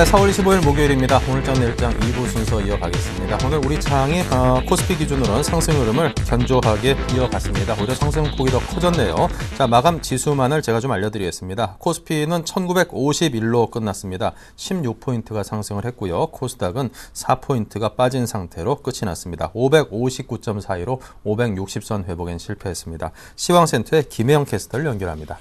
4월 25일 목요일입니다. 오늘장 내일장 2부 순서 이어가겠습니다. 오늘 우리 장이 코스피 기준으로는 상승 흐름을 견조하게 이어갔습니다. 오히려 상승폭이 더 커졌네요. 자, 마감 지수만을 제가 좀 알려드리겠습니다. 코스피는 1951로 끝났습니다. 16포인트가 상승을 했고요. 코스닥은 4포인트가 빠진 상태로 끝이 났습니다. 559점 사이로 560선 회복엔 실패했습니다. 시황센터의 김혜영 캐스터를 연결합니다.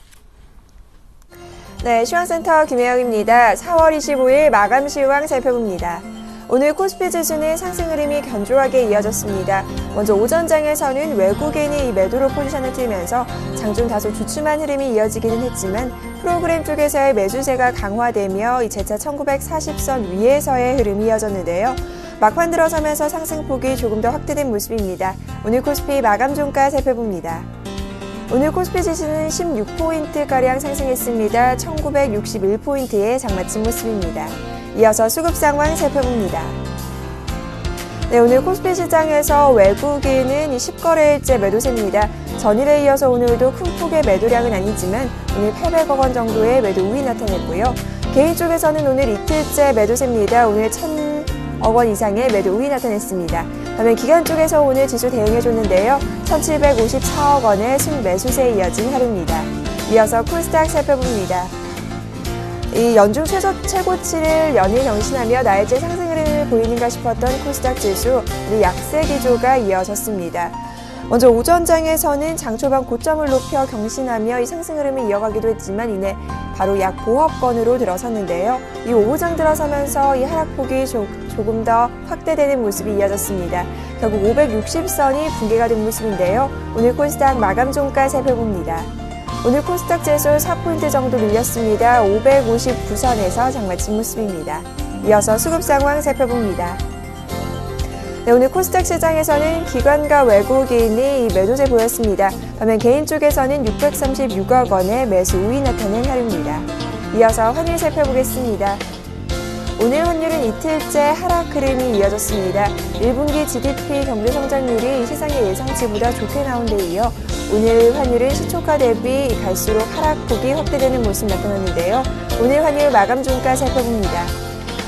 네, 시황센터 김혜영입니다. 4월 25일 마감 시황 살펴봅니다. 오늘 코스피 지수는 상승 흐름이 견조하게 이어졌습니다. 먼저 오전장에서는 외국인이 매도로 포지션을 틀면서 장중 다소 주춤한 흐름이 이어지기는 했지만 프로그램 쪽에서의 매수세가 강화되며 재차 1940선 위에서의 흐름이 이어졌는데요. 막판 들어서면서 상승폭이 조금 더 확대된 모습입니다. 오늘 코스피 마감 종가 살펴봅니다. 오늘 코스피 지수는 16포인트가량 상승했습니다. 1961포인트에 장마친 모습입니다. 이어서 수급 상황 살펴봅니다. 네, 오늘 코스피 시장에서 외국인은 10거래일째 매도세입니다. 전일에 이어서 오늘도 큰 폭의 매도량은 아니지만 오늘 800억 원 정도의 매도 우위 나타냈고요. 개인 쪽에서는 오늘 이틀째 매도세입니다. 오늘 1000억 원 이상의 매도 우위 나타냈습니다. 반면 기관 쪽에서 오늘 지수 대응해줬는데요. 1754억 원의 순매수세에 이어진 하루입니다. 이어서 코스닥 살펴봅니다. 이 연중 최고치를 연일 경신하며 날째 상승 흐름을 보이는가 싶었던 코스닥 지수, 약세 기조가 이어졌습니다. 먼저 오전장에서는 장 초반 고점을 높여 경신하며 이 상승 흐름이 이어가기도 했지만 이내 바로 약 보합권으로 들어섰는데요. 이 오후장 들어서면서 이 하락폭이 조금 더 확대되는 모습이 이어졌습니다. 결국 560선이 붕괴가 된 모습인데요. 오늘 코스닥 마감 종가 살펴봅니다. 오늘 코스닥 지수 4포인트 정도 밀렸습니다. 559선에서 장마친 모습입니다. 이어서 수급 상황 살펴봅니다. 네, 오늘 코스닥 시장에서는 기관과 외국인이 매도세 보였습니다. 반면 개인 쪽에서는 636억 원의 매수 우위 나타낸 하루입니다. 이어서 환율 살펴보겠습니다. 오늘 환율은 이틀째 하락 흐름이 이어졌습니다. 1분기 GDP 경제 성장률이 시장의 예상치보다 좋게 나온 데 이어 오늘 환율은 시초가 대비 갈수록 하락폭이 확대되는 모습 나타났는데요. 오늘 환율 마감 종가 살펴봅니다.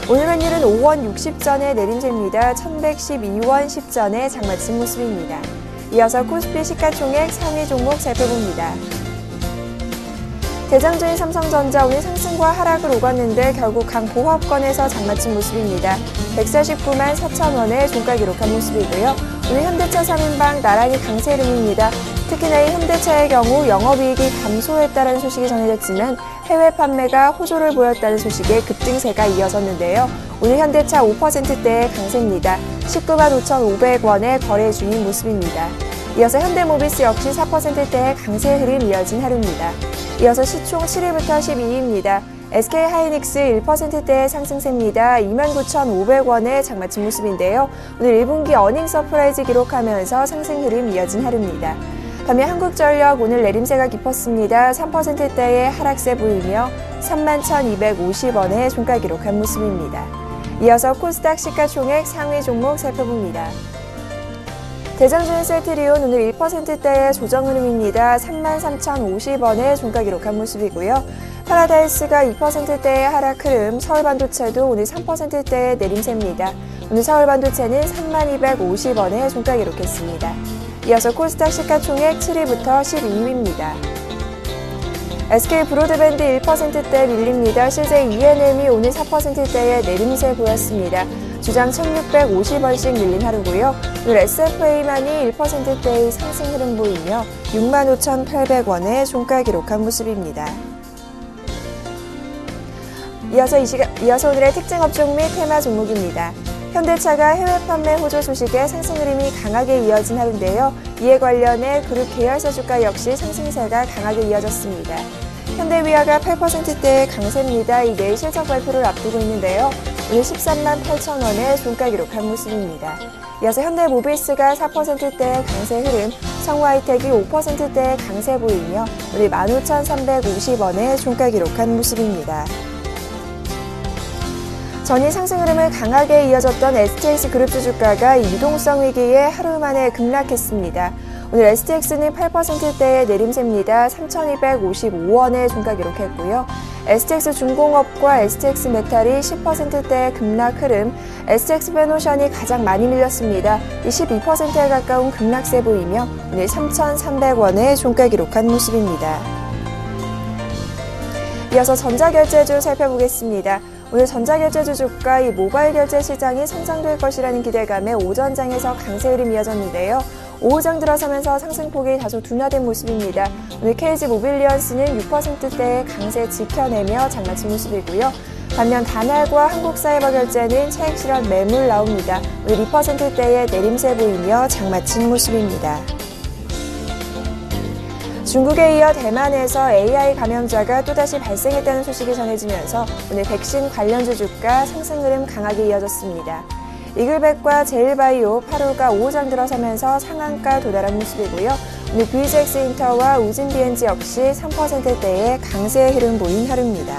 오늘 환율은 5원 60전의 내림세입니다. 1112원 10전에 장마친 모습입니다. 이어서 코스피 시가총액 상위 종목 살펴봅니다. 대장주인 삼성전자 오늘 상승과 하락을 오갔는데 결국 강보합권에서 장마친 모습입니다. 149만 4천 원의 종가 기록한 모습이고요. 오늘 현대차 3인방 나란히 강세 흐름입니다. 특히나 이 현대차의 경우 영업이익이 감소했다는 소식이 전해졌지만 해외 판매가 호조를 보였다는 소식에 급등세가 이어졌는데요. 오늘 현대차 5%대의 강세입니다. 19만 5,500원의 거래 중인 모습입니다. 이어서 현대모비스 역시 4%대의 강세 흐름 이어진 하루입니다. 이어서 시총 7위부터 12위입니다. SK하이닉스 1%대의 상승세입니다. 29,500원에 장마친 모습인데요. 오늘 1분기 어닝 서프라이즈 기록하면서 상승 흐름 이어진 하루입니다. 반면 한국전력 오늘 내림세가 깊었습니다. 3%대의 하락세 보이며 31,250원에 종가 기록한 모습입니다. 이어서 코스닥 시가총액 상위 종목 살펴봅니다. 대장주인 셀트리온 오늘 1%대의 조정 흐름입니다. 33,050원에 종가 기록한 모습이고요. 파라다이스가 2%대의 하락 흐름, 서울반도체도 오늘 3%대의 내림세입니다. 오늘 서울반도체는 3250원에 종가 기록했습니다. 이어서 코스닥 시가총액 7위부터 12위입니다. SK브로드밴드 1%대 밀립니다. 실제 ENM이 오늘 4%대의 내림세 보였습니다. 주당 1,650원씩 밀린 하루고요. 오늘 SFA만이 1%대의 상승 흐름 보이며 65,800원에 종가 기록한 모습입니다. 이어서 오늘의 특징 업종 및 테마 종목입니다. 현대차가 해외 판매 호조 소식에 상승 흐름이 강하게 이어진 하루인데요. 이에 관련해 그룹 계열사 주가 역시 상승세가 강하게 이어졌습니다. 현대위아가 8%대의 강세입니다. 이 내일 실적 발표를 앞두고 있는데요. 오늘 13만 8천 원의 종가 기록한 모습입니다. 이어서 현대모비스가 4%대의 강세 흐름, 성우하이텍이 5%대의 강세 보이며 오늘 15,350원의 종가 기록한 모습입니다. 전일 상승 흐름을 강하게 이어졌던 STX 그룹주 주가가 유동성 위기에 하루 만에 급락했습니다. 오늘 STX는 8%대의 내림세입니다. 3,255원의 종가 기록했고요. STX 중공업과 STX 메탈이 10%대의 급락 흐름, STX 페노션이 가장 많이 밀렸습니다. 12%에 가까운 급락세 보이며 오늘 3,300원의 종가 기록한 모습입니다. 이어서 전자결제주 살펴보겠습니다. 오늘 전자결제주 주가 모바일 결제 시장이 성장될 것이라는 기대감에 오전장에서 강세 흐름이 이어졌는데요. 오후장 들어서면서 상승폭이 다소 둔화된 모습입니다. 오늘 KG 모빌리언스는 6%대의 강세 지켜내며 장마친 모습이고요. 반면 다날과 한국사이버결제는 차익 실현 매물 나옵니다. 오늘 2%대의 내림세 보이며 장마친 모습입니다. 중국에 이어 대만에서 AI 감염자가 또다시 발생했다는 소식이 전해지면서 오늘 백신 관련주 주가 상승 흐름 강하게 이어졌습니다. 이글백과 제일바이오, 파루가 오후장 들어서면서 상한가 도달한 모습이고요. 오늘 VGX인터와 우진BNG 역시 3%대의 강세 흐름 보인 하루입니다.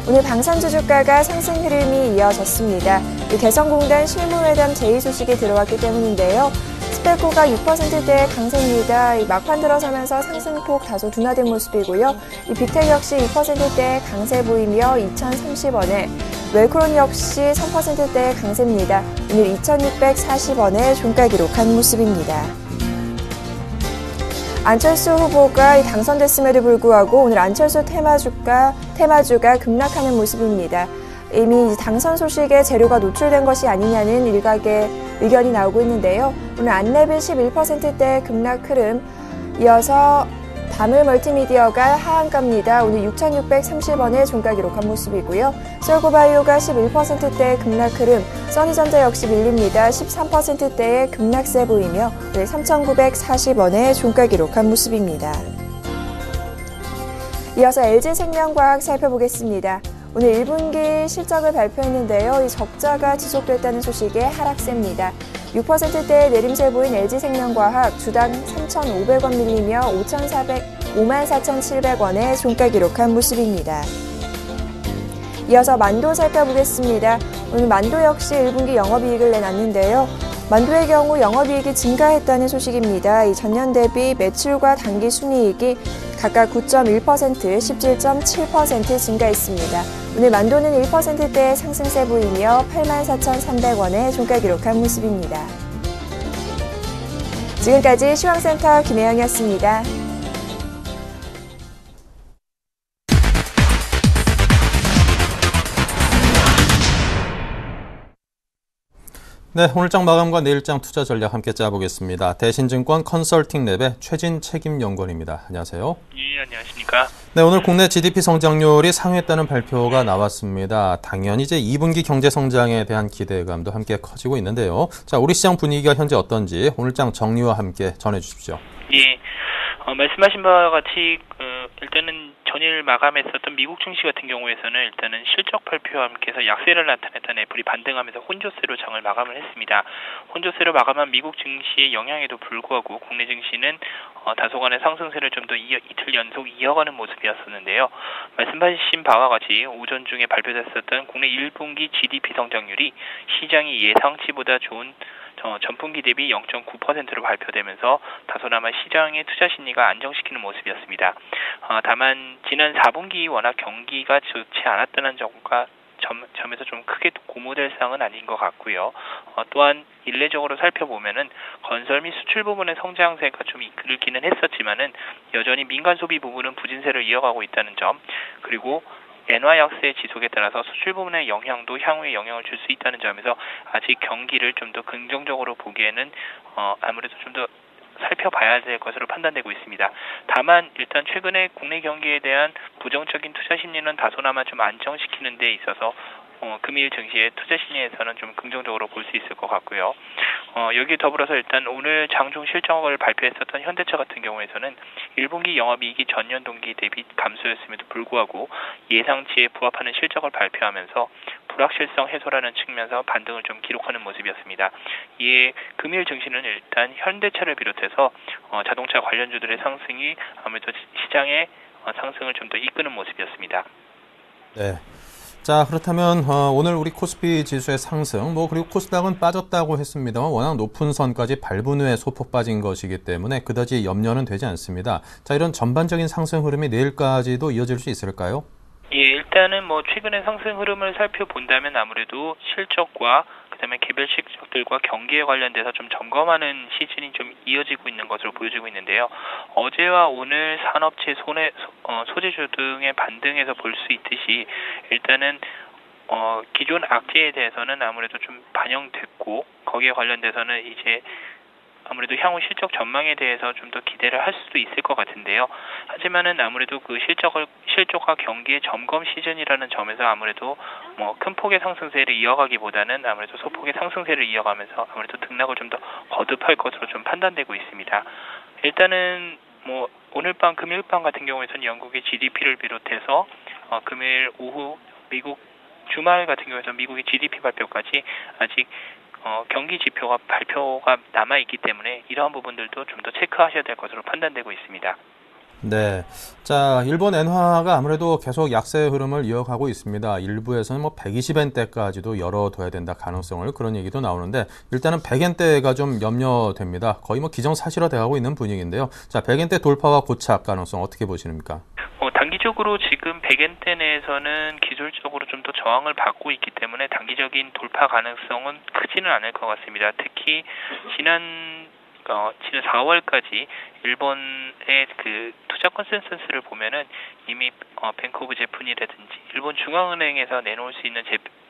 오늘 방산주 주가가 상승 흐름이 이어졌습니다. 개성공단 실무회담 제의 소식이 들어왔기 때문인데요. 스펠코가 6%대의 강세입니다. 막판 들어서면서 상승폭 다소 둔화된 모습이고요. 빅텍 역시 2%대의 강세 보이며 2,030원에, 웰크론 역시 3%대의 강세입니다. 오늘 2,640원에 종가 기록한 모습입니다. 안철수 후보가 당선됐음에도 불구하고 오늘 안철수 테마주가 급락하는 모습입니다. 이미 당선 소식에 재료가 노출된 것이 아니냐는 일각의 의견이 나오고 있는데요. 오늘 안랩은 11%대의 급락 흐름, 이어서 다물 멀티미디어가 하한가입니다. 오늘 6,630원의 종가 기록한 모습이고요. 셀고바이오가 11%대의 급락 흐름, 써니전자 역시 밀립니다. 13%대의 급락세 보이며 오늘 3,940원의 종가 기록한 모습입니다. 이어서 LG생명과학 살펴보겠습니다. 오늘 1분기 실적을 발표했는데요. 이 적자가 지속됐다는 소식에 하락세입니다. 6%대의 내림세 보인 LG생명과학 주당 3,500원 밀리며 54,700원의 종가 기록한 모습입니다. 이어서 만도 살펴보겠습니다. 오늘 만도 역시 1분기 영업이익을 내놨는데요. 만도의 경우 영업이익이 증가했다는 소식입니다. 이 전년 대비 매출과 당기 순이익이 각각 9.1%, 17.7% 증가했습니다. 오늘 만도는 1%대의 상승세 보이며 84,300원의 종가 기록한 모습입니다. 지금까지 시황센터 김혜영이었습니다. 네, 오늘장 마감과 내일장 투자 전략 함께 짜보겠습니다. 대신증권 컨설팅랩의 최진 책임연구원입니다. 안녕하세요. 예, 안녕하십니까. 네, 오늘 국내 GDP 성장률이 상회했다는 발표가 나왔습니다. 당연히 이제 2분기 경제 성장에 대한 기대감도 함께 커지고 있는데요. 자, 우리 시장 분위기가 현재 어떤지 오늘장 정리와 함께 전해주십시오. 예, 말씀하신 바와 같이 일단은 전일 마감했었던 미국 증시 같은 경우에서는 일단은 실적 발표와 함께해서 약세를 나타냈던 애플이 반등하면서 혼조세로 장을 마감을 했습니다. 혼조세로 마감한 미국 증시의 영향에도 불구하고 국내 증시는 다소간의 상승세를 좀 더 이틀 연속 이어가는 모습이었었는데요. 말씀하신 바와 같이 오전 중에 발표됐었던 국내 1분기 GDP 성장률이 시장이 예상치보다 좋은 전분기 대비 0.9%로 발표되면서 다소나마 시장의 투자 심리가 안정시키는 모습이었습니다. 다만 지난 4분기 워낙 경기가 좋지 않았다는 점에서 좀 크게 고무될 사항은 아닌 것 같고요. 또한 일례적으로 살펴보면은 건설 및 수출 부분의 성장세가 좀 이끌기는 했었지만은 여전히 민간 소비 부분은 부진세를 이어가고 있다는 점, 그리고 엔화 약세 지속에 따라서 수출 부분의 영향도 향후에 영향을 줄 수 있다는 점에서 아직 경기를 좀 더 긍정적으로 보기에는 아무래도 좀 더 살펴봐야 될 것으로 판단되고 있습니다. 다만 일단 최근에 국내 경기에 대한 부정적인 투자 심리는 다소나마 좀 안정시키는 데 있어서 금일 증시의 투자 심리에서는 좀 긍정적으로 볼 수 있을 것 같고요. 여기에 더불어서 일단 오늘 장중 실적을 발표했었던 현대차 같은 경우에서는 1분기 영업이익이 전년 동기 대비 감소였음에도 불구하고 예상치에 부합하는 실적을 발표하면서 불확실성 해소라는 측면에서 반등을 좀 기록하는 모습이었습니다. 이에 금일 증시는 일단 현대차를 비롯해서 자동차 관련주들의 상승이 아무래도 시장의 상승을 좀 더 이끄는 모습이었습니다. 네. 자, 그렇다면 오늘 우리 코스피 지수의 상승, 그리고 코스닥은 빠졌다고 했습니다만 워낙 높은 선까지 밟은 후에 소폭 빠진 것이기 때문에 그다지 염려는 되지 않습니다. 자, 이런 전반적인 상승 흐름이 내일까지도 이어질 수 있을까요? 예, 일단은 최근의 상승 흐름을 살펴본다면 아무래도 실적과 그다음에 개별 실적들과 경기에 관련돼서 좀 점검하는 시즌이 좀 이어지고 있는 것으로 보여지고 있는데요. 어제와 오늘 산업체 소재주 등의 반등에서 볼 수 있듯이 일단은 기존 악재에 대해서는 아무래도 좀 반영됐고 거기에 관련돼서는 이제 아무래도 향후 실적 전망에 대해서 좀 더 기대를 할 수도 있을 것 같은데요. 하지만은 아무래도 그 실적과 경기의 점검 시즌이라는 점에서 아무래도 큰 폭의 상승세를 이어가기보다는 아무래도 소폭의 상승세를 이어가면서 아무래도 등락을 좀 더 거듭할 것으로 좀 판단되고 있습니다. 일단은 오늘 밤 금요일 밤 같은 경우에는 영국의 GDP를 비롯해서 금요일 오후 미국 주말 같은 경우에는 미국의 GDP 발표까지 아직 경기 지표가 발표가 남아있기 때문에 이러한 부분들도 좀 더 체크하셔야 될 것으로 판단되고 있습니다. 네. 자, 일본 엔화가 아무래도 계속 약세 흐름을 이어가고 있습니다. 일부에서는 120엔대까지도 열어둬야 된다 가능성을 그런 얘기도 나오는데 일단은 100엔대가 좀 염려됩니다. 거의 기정사실화 돼가고 있는 분위기인데요. 자, 100엔대 돌파와 고착 가능성 어떻게 보시는입니까? 단기적으로 지금 100엔대 내에서는 기술적으로 좀 더 저항을 받고 있기 때문에 단기적인 돌파 가능성은 크지는 않을 것 같습니다. 특히 지난 4월까지 일본의 그 투자 컨센서스를 보면은 이미 뱅크 오브 재팬이라든지 일본 중앙은행에서 내놓을 수 있는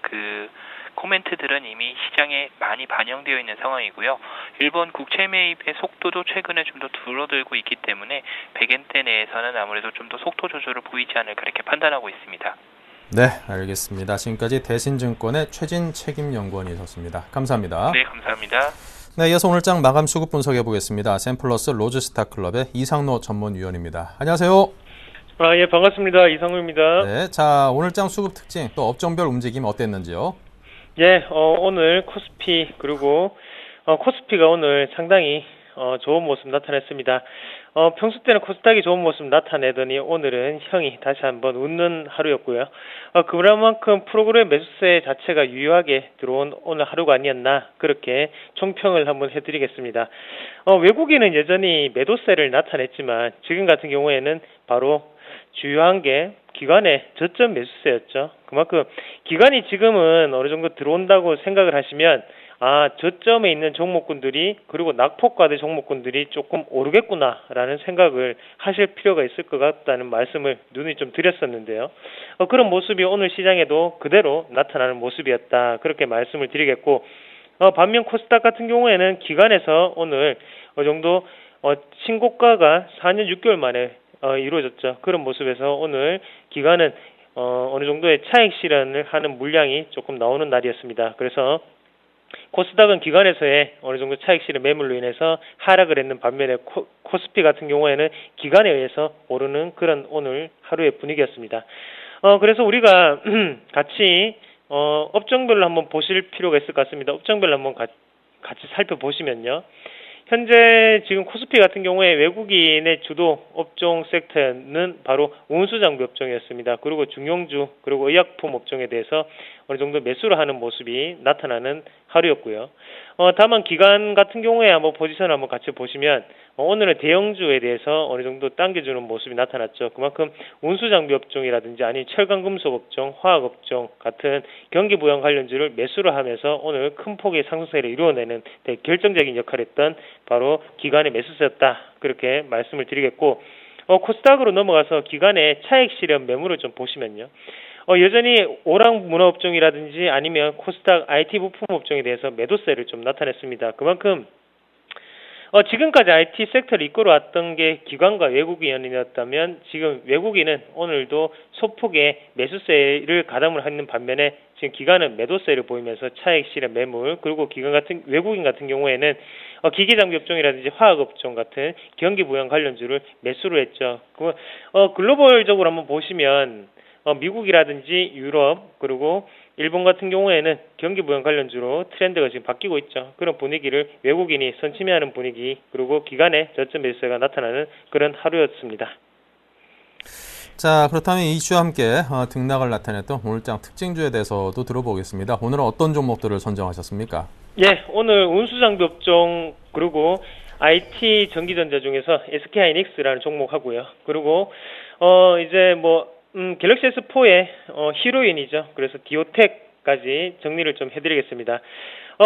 그 코멘트들은 이미 시장에 많이 반영되어 있는 상황이고요. 일본 국채 매입의 속도도 최근에 좀 더 줄어들고 있기 때문에 100엔대 내에서는 아무래도 좀 더 속도 조절을 보이지 않을까 이렇게 판단하고 있습니다. 네, 알겠습니다. 지금까지 대신증권의 최진 책임연구원이셨습니다. 감사합니다. 네, 감사합니다. 네, 이어서 오늘장 마감 수급 분석해 보겠습니다. 샘플러스 로즈스타클럽의 이상로 전문위원입니다. 안녕하세요. 예, 반갑습니다. 이상로입니다. 네, 자, 오늘장 수급 특징 또 업종별 움직임 어땠는지요? 예, 오늘 코스피 그리고 코스피가 오늘 상당히 좋은 모습 나타냈습니다. 평소 때는 코스닥이 좋은 모습 나타내더니 오늘은 형이 다시 한번 웃는 하루였고요. 그만큼 프로그램 매수세 자체가 유효하게 들어온 오늘 하루가 아니었나 그렇게 총평을 한번 해드리겠습니다. 외국인은 여전히 매도세를 나타냈지만 지금 같은 경우에는 바로 주요한 게 기관의 저점 매수세였죠. 그만큼 기관이 지금은 어느 정도 들어온다고 생각을 하시면 저점에 있는 종목군들이 그리고 낙폭과대 종목군들이 조금 오르겠구나라는 생각을 하실 필요가 있을 것 같다는 말씀을 누누이 좀 드렸었는데요. 그런 모습이 오늘 시장에도 그대로 나타나는 모습이었다. 그렇게 말씀을 드리겠고 반면 코스닥 같은 경우에는 기관에서 오늘 어느 정도 신고가가 4년 6개월 만에 이루어졌죠. 그런 모습에서 오늘 기관은 어느 정도의 차익 실현을 하는 물량이 조금 나오는 날이었습니다. 그래서 코스닥은 기관에서의 어느 정도 차익 실현 매물로 인해서 하락을 했는 반면에 코스피 같은 경우에는 기관에 의해서 오르는 그런 오늘 하루의 분위기였습니다. 그래서 우리가 같이 업종별로 한번 보실 필요가 있을 것 같습니다. 업종별로 한번 같이 살펴보시면요. 현재 지금 코스피 같은 경우에 외국인의 주도 업종 섹터는 바로 운수장비 업종이었습니다. 그리고 중용주 그리고 의약품 업종에 대해서 어느 정도 매수를 하는 모습이 나타나는 하루였고요. 다만 기관 같은 경우에 한번 포지션을 한번 같이 보시면 오늘은 대형주에 대해서 어느 정도 당겨주는 모습이 나타났죠. 그만큼 운수장비 업종이라든지 아니 철강금속 업종, 화학 업종 같은 경기부양 관련주를 매수를 하면서 오늘 큰 폭의 상승세를 이루어내는 결정적인 역할을 했던 바로 기관의 매수세였다. 그렇게 말씀을 드리겠고 코스닥으로 넘어가서 기관의 차익 실현 매물을 좀 보시면요. 여전히 오락 문화 업종이라든지 아니면 코스닥 IT 부품 업종에 대해서 매도세를 좀 나타냈습니다. 그만큼 지금까지 IT 섹터를 이끌어왔던 게 기관과 외국인이었다면 지금 외국인은 오늘도 소폭의 매수세를 가담을 하는 반면에 지금 기관은 매도세를 보이면서 차익 실현 매물 그리고 외국인 같은 경우에는 기계장비 업종이라든지 화학 업종 같은 경기 부양 관련주를 매수를 했죠. 글로벌적으로 한번 보시면 미국이라든지 유럽 그리고 일본 같은 경우에는 경기 부양 관련주로 트렌드가 지금 바뀌고 있죠. 그런 분위기를 외국인이 선침해하는 분위기 그리고 기관의 저점 매수세가 나타나는 그런 하루였습니다. 자, 그렇다면 이 이슈와 함께 등락을 나타냈던 오늘장 특징주에 대해서도 들어보겠습니다. 오늘은 어떤 종목들을 선정하셨습니까? 예, 오늘 운수장비 업종 그리고 IT 전기전자 중에서 SK하이닉스라는 종목하고요. 그리고 이제 갤럭시 S4의 히로인이죠. 그래서 디오텍까지 정리를 좀 해드리겠습니다.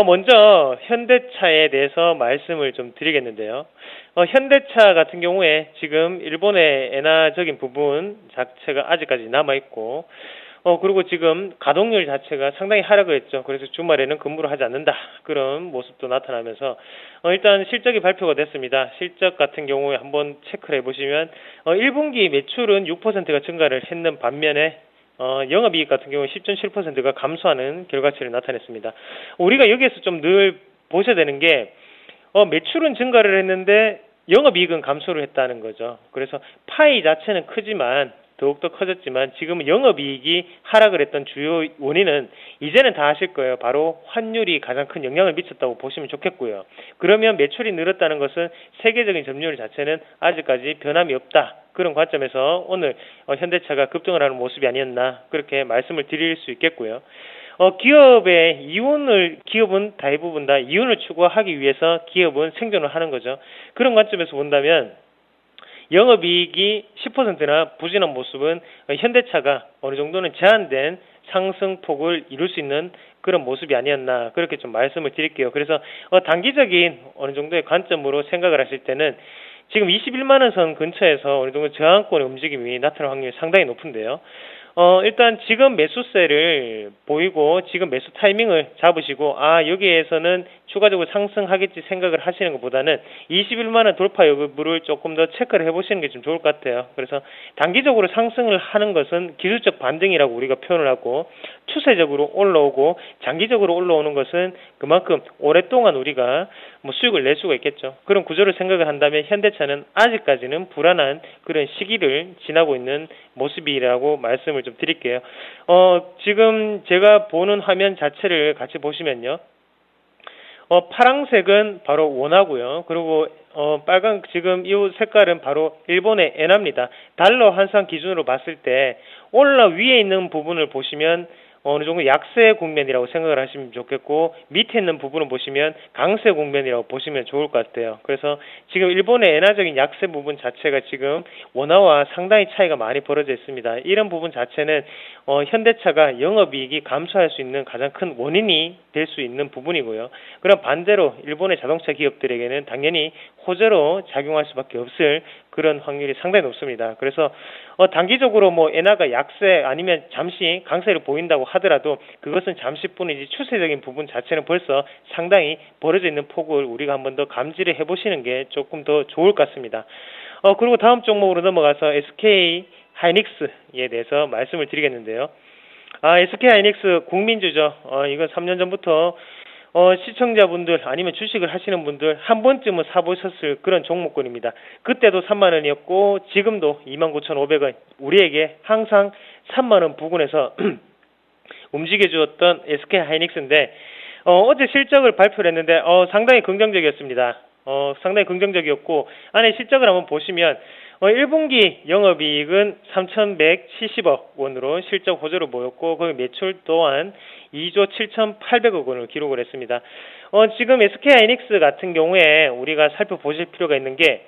먼저 현대차에 대해서 말씀을 좀 드리겠는데요. 현대차 같은 경우에 지금 일본의 엔화적인 부분 자체가 아직까지 남아있고, 그리고 지금 가동률 자체가 상당히 하락을 했죠. 그래서 주말에는 근무를 하지 않는다. 그런 모습도 나타나면서, 일단 실적이 발표가 됐습니다. 실적 같은 경우에 한번 체크를 해보시면, 1분기 매출은 6%가 증가를 했는 반면에, 영업이익 같은 경우 10.7%가 감소하는 결과치를 나타냈습니다. 우리가 여기에서 좀 늘 보셔야 되는 게 매출은 증가를 했는데 영업이익은 감소를 했다는 거죠. 그래서 파이 자체는 크지만 더욱더 커졌지만 지금은 영업이익이 하락을 했던 주요 원인은 이제는 다 아실 거예요. 바로 환율이 가장 큰 영향을 미쳤다고 보시면 좋겠고요. 그러면 매출이 늘었다는 것은 세계적인 점유율 자체는 아직까지 변함이 없다. 그런 관점에서 오늘 현대차가 급등을 하는 모습이 아니었나 그렇게 말씀을 드릴 수 있겠고요. 기업은 대부분 다 이윤을 추구하기 위해서 기업은 생존을 하는 거죠. 그런 관점에서 본다면 영업이익이 10%나 부진한 모습은 현대차가 어느 정도는 제한된 상승폭을 이룰 수 있는 그런 모습이 아니었나 그렇게 좀 말씀을 드릴게요. 그래서 단기적인 어느 정도의 관점으로 생각을 하실 때는 지금 21만 원 선 근처에서 어느 정도 저항권의 움직임이 나타날 확률이 상당히 높은데요. 일단 지금 매수세를 보이고 지금 매수 타이밍을 잡으시고 여기에서는 추가적으로 상승하겠지 생각을 하시는 것보다는 21만 원 돌파 여부를 조금 더 체크를 해보시는 게 좀 좋을 것 같아요. 그래서 단기적으로 상승을 하는 것은 기술적 반등이라고 우리가 표현을 하고 추세적으로 올라오고 장기적으로 올라오는 것은 그만큼 오랫동안 우리가 수익을 낼 수가 있겠죠. 그런 구조를 생각을 한다면 현대차는 아직까지는 불안한 그런 시기를 지나고 있는 모습이라고 말씀을 좀 드릴게요. 지금 제가 보는 화면 자체를 같이 보시면요. 파랑색은 바로 원화고요. 그리고 빨간 지금 이 색깔은 바로 일본의 엔화입니다. 달러 환산 기준으로 봤을 때 올라 위에 있는 부분을 보시면 어느 정도 약세 국면이라고 생각을 하시면 좋겠고 밑에 있는 부분을 보시면 강세 국면이라고 보시면 좋을 것 같아요. 그래서 지금 일본의 엔화적인 약세 부분 자체가 지금 원화와 상당히 차이가 많이 벌어져 있습니다. 이런 부분 자체는 현대차가 영업이익이 감소할 수 있는 가장 큰 원인이 될 수 있는 부분이고요. 그럼 반대로 일본의 자동차 기업들에게는 당연히 호재로 작용할 수밖에 없을 그런 확률이 상당히 높습니다. 그래서 단기적으로 엔화가 약세 아니면 잠시 강세를 보인다고 하더라도 그것은 잠시뿐이지 추세적인 부분 자체는 벌써 상당히 벌어져 있는 폭을 우리가 한번 더 감지를 해보시는 게 조금 더 좋을 것 같습니다. 그리고 다음 종목으로 넘어가서 SK하이닉스에 대해서 말씀을 드리겠는데요. SK하이닉스 국민주죠. 이건 3년 전부터 시청자분들 아니면 주식을 하시는 분들 한 번쯤은 사보셨을 그런 종목군입니다. 그때도 3만 원이었고 지금도 29,500원 우리에게 항상 3만 원 부근에서 움직여주었던 SK하이닉스인데 어제 실적을 발표를 했는데 상당히 긍정적이었습니다. 상당히 긍정적이었고 안에 실적을 한번 보시면 1분기 영업이익은 3,170억 원으로 실적 호조로 보였고 그 매출 또한 2조 7,800억 원을 기록을 했습니다. 지금 SK하이닉스 같은 경우에 우리가 살펴보실 필요가 있는 게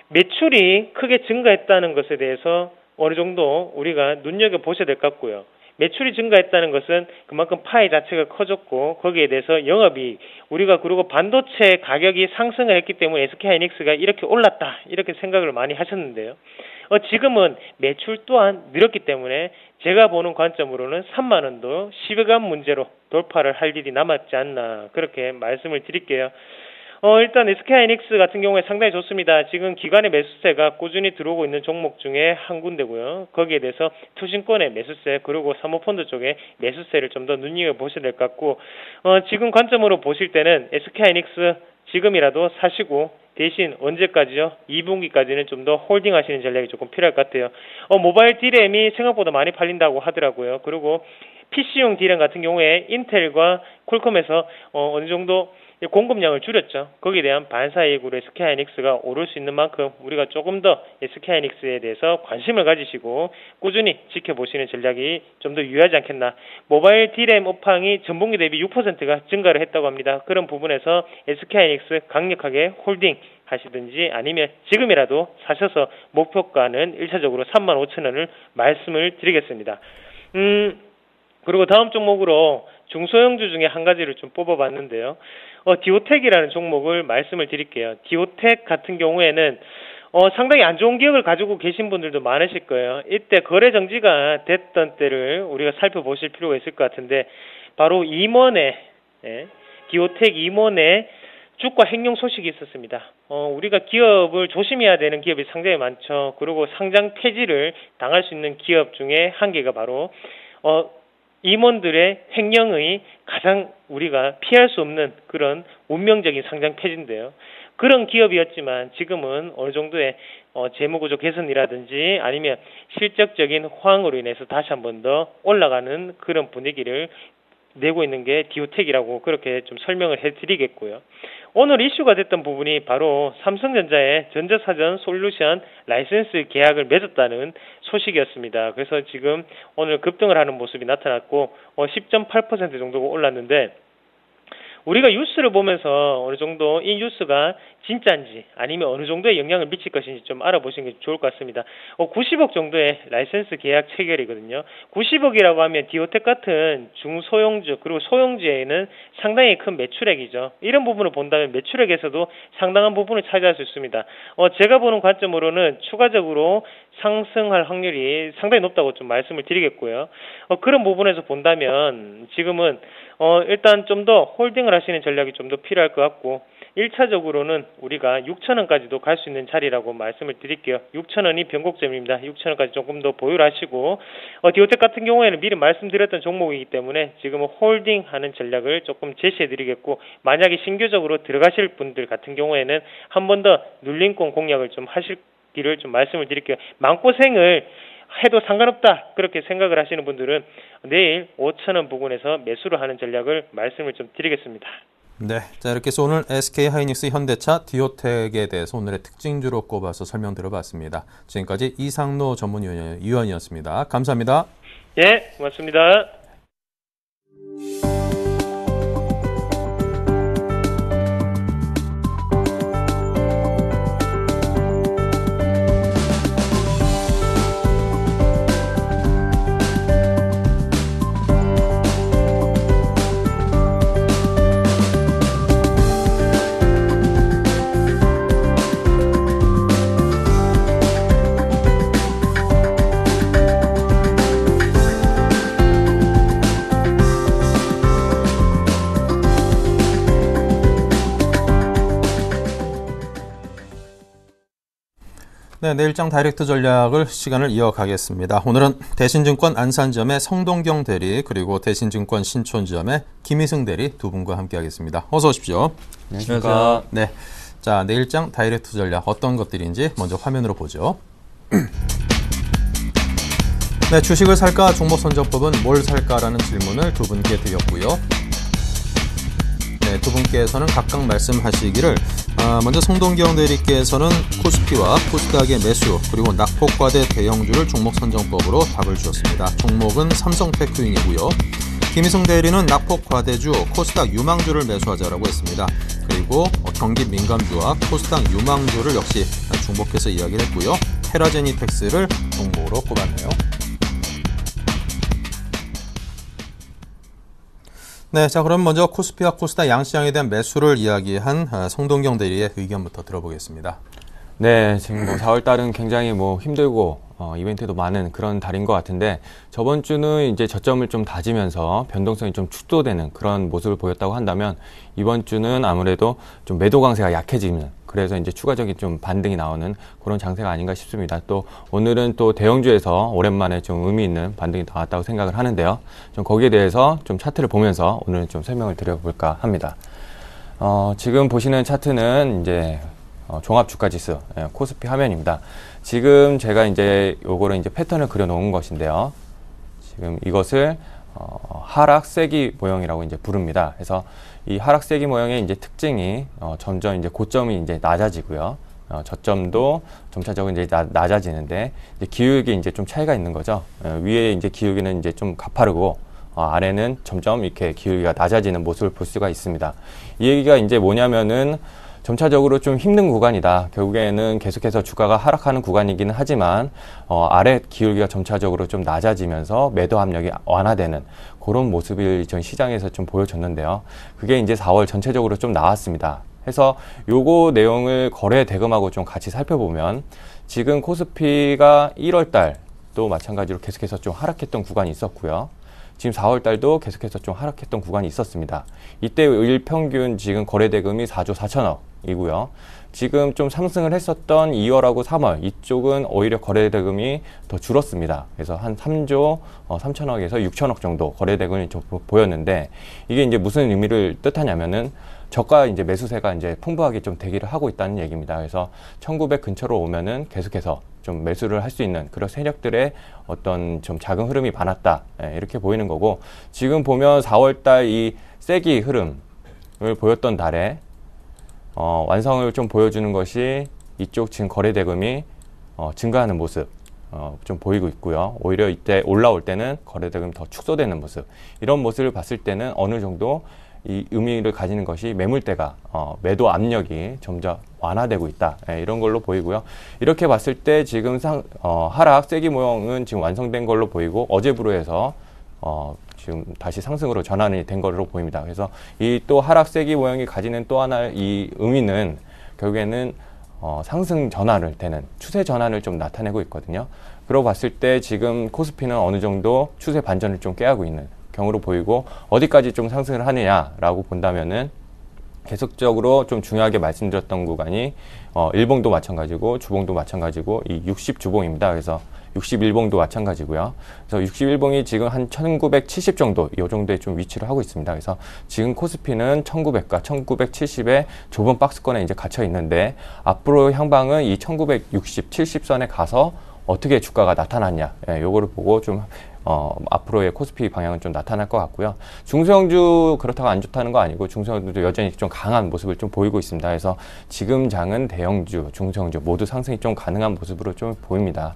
매출이 크게 증가했다는 것에 대해서 어느 정도 우리가 눈여겨보셔야 될 것 같고요. 매출이 증가했다는 것은 그만큼 파이 자체가 커졌고 거기에 대해서 영업이 우리가 그리고 반도체 가격이 상승을 했기 때문에 SK하이닉스가 이렇게 올랐다 이렇게 생각을 많이 하셨는데요. 지금은 매출 또한 늘었기 때문에 제가 보는 관점으로는 3만 원도 시간 문제로 돌파를 할 일이 남았지 않나 그렇게 말씀을 드릴게요. 일단 SK하이닉스 같은 경우에 상당히 좋습니다. 지금 기관의 매수세가 꾸준히 들어오고 있는 종목 중에 한 군데고요. 거기에 대해서 투신권의 매수세 그리고 사모펀드 쪽에 매수세를 좀 더 눈여겨보셔야 될 것 같고 지금 관점으로 보실 때는 SK하이닉스 지금이라도 사시고 대신 언제까지요? 2분기까지는 좀 더 홀딩하시는 전략이 조금 필요할 것 같아요. 모바일 D램이 생각보다 많이 팔린다고 하더라고요. 그리고 PC용 D램 같은 경우에 인텔과 퀄컴에서 어느 정도 공급량을 줄였죠. 거기에 대한 반사이익으로 SK하이닉스가 오를 수 있는 만큼 우리가 조금 더 SK하이닉스에 대해서 관심을 가지시고 꾸준히 지켜보시는 전략이 좀 더 유효하지 않겠나. 모바일 D램 업황이 전분기 대비 6%가 증가를 했다고 합니다. 그런 부분에서 SK하이닉스 강력하게 홀딩 하시든지 아니면 지금이라도 사셔서 목표가는 1차적으로 35,000원을 말씀을 드리겠습니다. 그리고 다음 종목으로 중소형주 중에 한 가지를 좀 뽑아봤는데요. 디오텍이라는 종목을 말씀을 드릴게요. 디오텍 같은 경우에는 상당히 안 좋은 기억을 가지고 계신 분들도 많으실 거예요. 이때 거래 정지가 됐던 때를 우리가 살펴보실 필요가 있을 것 같은데 바로 임원의 디오텍 임원의 주가 횡령 소식이 있었습니다. 우리가 기업을 조심해야 되는 기업이 상당히 많죠. 그리고 상장 폐지를 당할 수 있는 기업 중에 한 개가 바로 임원들의 횡령의 가장 우리가 피할 수 없는 그런 운명적인 상장 폐지인데요. 그런 기업이었지만 지금은 어느 정도의 재무구조 개선이라든지 아니면 실적적인 호황으로 인해서 다시 한 번 더 올라가는 그런 분위기를 내고 있는 게 디오텍이라고 그렇게 좀 설명을 해드리겠고요. 오늘 이슈가 됐던 부분이 바로 삼성전자의 전자사전 솔루션 라이센스 계약을 맺었다는 소식이었습니다. 그래서 지금 오늘 급등을 하는 모습이 나타났고 10.8% 정도가 올랐는데 우리가 뉴스를 보면서 어느 정도 이 뉴스가 진짜인지 아니면 어느 정도의 영향을 미칠 것인지 좀 알아보시는 게 좋을 것 같습니다. 90억 정도의 라이센스 계약 체결이거든요. 90억이라고 하면 디오텍 같은 중소형주 그리고 소형주에는 상당히 큰 매출액이죠. 이런 부분을 본다면 매출액에서도 상당한 부분을 차지할 수 있습니다. 제가 보는 관점으로는 추가적으로 상승할 확률이 상당히 높다고 좀 말씀을 드리겠고요. 그런 부분에서 본다면 지금은 일단 좀 더 홀딩을 하시는 전략이 좀 더 필요할 것 같고 1차적으로는 우리가 6,000원까지도 갈 수 있는 자리라고 말씀을 드릴게요. 6,000원이 변곡점입니다. 6,000원까지 조금 더 보유를 하시고 디오텍 같은 경우에는 미리 말씀드렸던 종목이기 때문에 지금은 홀딩하는 전략을 조금 제시해드리겠고 만약에 신규적으로 들어가실 분들 같은 경우에는 한 번 더 눌림권 공략을 좀 하시기를 좀 말씀을 드릴게요. 마음고생을 해도 상관없다 그렇게 생각을 하시는 분들은 내일 5,000원 부근에서 매수를 하는 전략을 말씀을 좀 드리겠습니다. 네, 자 이렇게 해서 오늘 SK하이닉스, 현대차, 디오텍에 대해서 오늘의 특징주로 꼽아서 설명 들어봤습니다. 지금까지 이상로 전문위원이었습니다. 감사합니다. 예, 고맙습니다. 네, 내일장 다이렉트 전략을 시간을 이어가겠습니다. 오늘은 대신증권 안산점의 성동경 대리 그리고 대신증권 신촌점의 김희승 대리 두 분과 함께하겠습니다. 어서 오십시오. 안녕하세요. 네, 자 내일장 다이렉트 전략 어떤 것들인지 먼저 화면으로 보죠. 네, 주식을 살까 종목 선정법은 뭘 살까라는 질문을 두 분께 드렸고요. 네, 두 분께서는 각각 말씀하시기를 먼저 성동경 대리께서는 코스피와 코스닥의 매수 그리고 낙폭과대 대형주를 종목 선정법으로 답을 주었습니다. 종목은 삼성테크윈이고요. 김희승 대리는 낙폭과대주 코스닥 유망주를 매수하자라고 했습니다. 그리고 경기 민감주와 코스닥 유망주를 역시 중복해서 이야기를 했고요. 테라제니텍스를 종목으로 꼽았네요. 네, 자 그럼 먼저 코스피와 코스닥 양시장에 대한 매수를 이야기한 성동경 대리의 의견부터 들어보겠습니다. 네, 지금 4월 달은 굉장히 힘들고 이벤트도 많은 그런 달인 것 같은데 저번 주는 이제 저점을 좀 다지면서 변동성이 좀 축소되는 그런 모습을 보였다고 한다면 이번 주는 아무래도 좀 매도 강세가 약해지는 그래서 이제 추가적인 좀 반등이 나오는 그런 장세가 아닌가 싶습니다. 또 오늘은 또 대형주에서 오랜만에 좀 의미 있는 반등이 나왔다고 생각을 하는데요. 좀 거기에 대해서 좀 차트를 보면서 오늘은 좀 설명을 드려볼까 합니다. 지금 보시는 차트는 이제 종합주가지수 코스피 화면입니다. 지금 제가 이제 요거를 이제 패턴을 그려놓은 것인데요. 지금 이것을 하락 세기 모형이라고 이제 부릅니다. 그래서 이 하락 세기 모형의 이제 특징이 점점 이제 고점이 이제 낮아지고요. 저점도 점차적으로 이제 낮아지는데 이제 기울기 이제 좀 차이가 있는 거죠. 위에 이제 기울기는 이제 좀 가파르고 아래는 점점 이렇게 기울기가 낮아지는 모습을 볼 수가 있습니다. 이 얘기가 이제 뭐냐면은 점차적으로 좀 힘든 구간이다. 결국에는 계속해서 주가가 하락하는 구간이기는 하지만 아래 기울기가 점차적으로 좀 낮아지면서 매도 압력이 완화되는 그런 모습을 전 시장에서 좀 보여줬는데요. 그게 이제 4월 전체적으로 좀 나왔습니다. 해서 요거 내용을 거래 대금하고 좀 같이 살펴보면 지금 코스피가 1월 달도 마찬가지로 계속해서 좀 하락했던 구간이 있었고요. 지금 4월 달도 계속해서 좀 하락했던 구간이 있었습니다. 이때 일평균 지금 거래 대금이 4조 4천억이고요. 지금 좀 상승을 했었던 2월하고 3월 이쪽은 오히려 거래 대금이 더 줄었습니다. 그래서 한 3조 3천억에서 6천억 정도 거래 대금이 좀 보였는데 이게 이제 무슨 의미를 뜻하냐면은 저가 이제 매수세가 이제 풍부하게 좀 대기를 하고 있다는 얘기입니다. 그래서 1900 근처로 오면은 계속해서 좀 매수를 할 수 있는 그런 세력들의 어떤 좀 작은 흐름이 많았다. 이렇게 보이는 거고 지금 보면 4월달 이 세기 흐름을 보였던 달에 완성을 좀 보여주는 것이 이쪽 지금 거래 대금이 증가하는 모습 좀 보이고 있고요. 오히려 이때 올라올 때는 거래 대금이 더 축소되는 모습 이런 모습을 봤을 때는 어느 정도 이 의미를 가지는 것이 매물대가 매도 압력이 점점 완화되고 있다. 이런 걸로 보이고요. 이렇게 봤을 때 지금 하락 세기 모형은 지금 완성된 걸로 보이고 어제부로 해서 지금 다시 상승으로 전환이 된 걸로 보입니다. 그래서 이 또 하락 세기 모형이 가지는 또 하나의 이 의미는 결국에는 상승 전환을 되는 추세 전환을 좀 나타내고 있거든요. 그러고 봤을 때 지금 코스피는 어느 정도 추세 반전을 좀 꾀하고 있는 경우로 보이고 어디까지 좀 상승을 하느냐라고 본다면은 계속적으로 좀 중요하게 말씀드렸던 구간이 일봉도 마찬가지고 주봉도 마찬가지고 이 60주봉입니다. 그래서 61봉도 마찬가지고요. 그래서 61봉이 지금 한 1970 정도 이 정도에 좀 위치를 하고 있습니다. 그래서 지금 코스피는 1900과 1970의 좁은 박스권에 이제 갇혀 있는데 앞으로 향방은 이 1960, 70선에 가서 어떻게 주가가 나타났냐, 요거를 보고 좀 앞으로의 코스피 방향은 좀 나타날 것 같고요. 중소형주 그렇다고 안 좋다는 거 아니고 중소형주도 여전히 좀 강한 모습을 좀 보이고 있습니다. 그래서 지금 장은 대형주, 중소형주 모두 상승이 좀 가능한 모습으로 좀 보입니다.